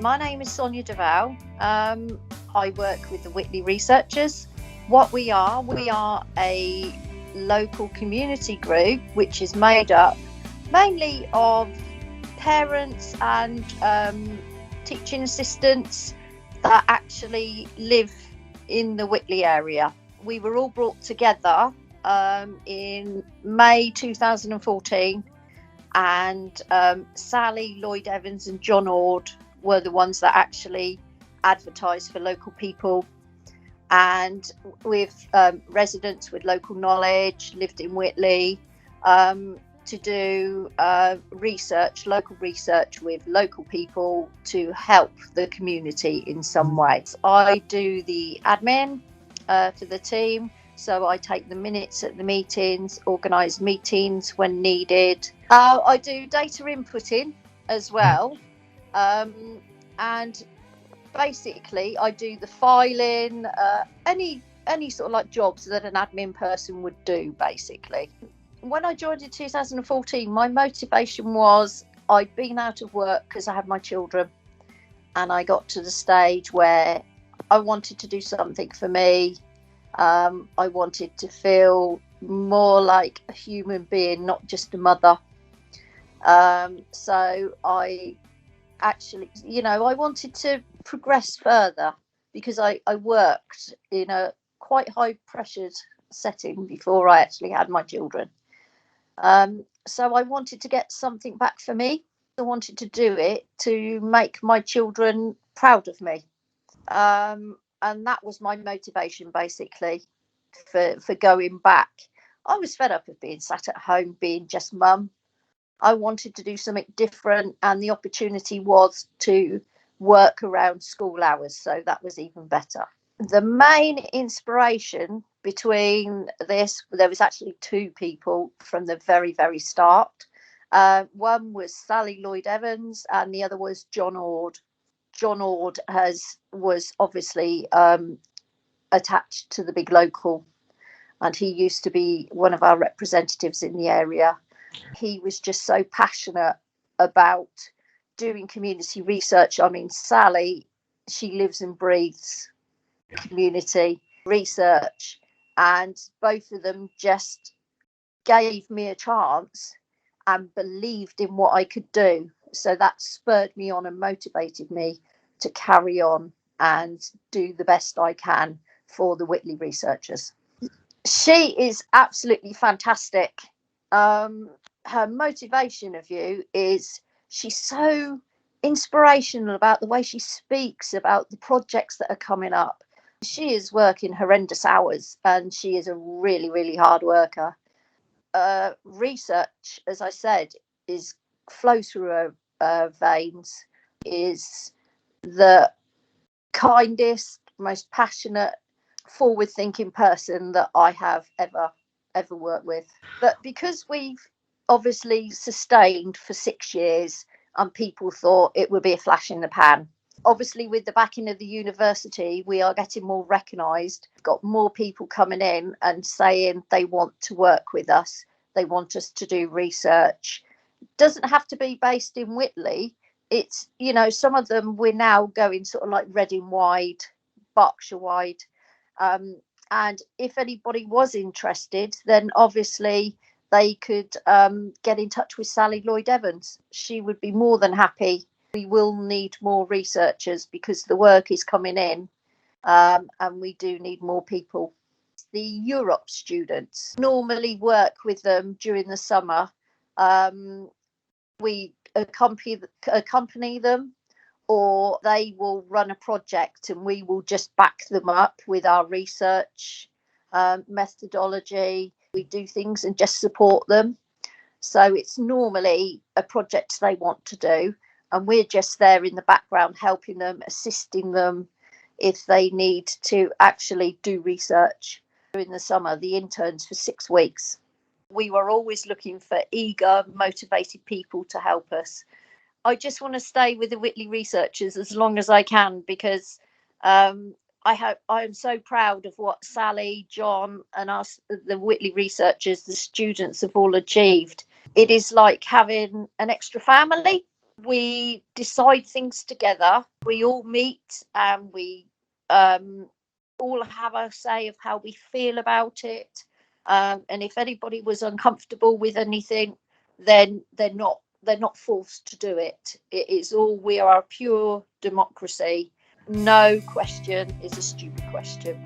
My name is Sonia Duval. I work with the Whitley researchers. What we are a local community group which is made up mainly of parents and teaching assistants that actually live in the Whitley area. We were all brought together in May 2014, and Sally, Lloyd Evans and John Ord were the ones that actually advertised for local people, and with residents with local knowledge, lived in Whitley, to do local research with local people to help the community in some ways. I do the admin for the team, so I take the minutes at the meetings, organise meetings when needed. I do data inputting as well, and basically I do the filing, any sort of like jobs that an admin person would do basically. When I joined in 2014, my motivation was I'd been out of work because I had my children, and I got to the stage where I wanted to do something for me. I wanted to feel more like a human being, not just a mother. So I actually, I wanted to progress further because I worked in a quite high pressured setting before I actually had my children. So I wanted to get something back for me. I wanted to do it to make my children proud of me. And that was my motivation basically for going back. I was fed up of being sat at home, being just mum. I wanted to do something different, and the opportunity was to work around school hours, so that was even better. The main inspiration between this, there was actually two people from the very, very start. One was Sally Lloyd Evans, and the other was John Ord. John Ord was obviously attached to the big local, and he used to be one of our representatives in the area. He was just so passionate about doing community research. I mean, Sally, she lives and breathes community research, and both of them just gave me a chance and believed in what I could do. So that spurred me on and motivated me to carry on and do the best I can for the Whitley researchers. She is absolutely fantastic. Her motivation of you is she's so inspirational about the way she speaks about the projects that are coming up. She is working horrendous hours, and she is a really, really hard worker. Research, as I said, flows through her veins, is the kindest, most passionate, forward-thinking person that I have ever worked with. But because we've obviously sustained for 6 years, and people thought it would be a flash in the pan. Obviously, with the backing of the university, we are getting more recognised. We've got more people coming in and saying they want to work with us. They want us to do research. It doesn't have to be based in Whitley. It's, some of them we're now going sort of like Reading wide, Berkshire wide. And if anybody was interested, then obviously they could get in touch with Sally Lloyd Evans. She would be more than happy. We will need more researchers because the work is coming in, and we do need more people. The Europe students normally work with them during the summer. We accompany them, or they will run a project and we will just back them up with our research methodology. We do things and just support them. So it's normally a project they want to do, and we're just there in the background helping them, assisting them if they need to actually do research. In the summer, the interns for 6 weeks. We were always looking for eager, motivated people to help us. I just want to stay with the Whitley researchers as long as I can, because I am so proud of what Sally, John and us, the Whitley researchers, the students have all achieved. It is like having an extra family. We decide things together. We all meet and we all have a say of how we feel about it. And if anybody was uncomfortable with anything, then they're not forced to do it. It is all, we are a pure democracy. No question is a stupid question.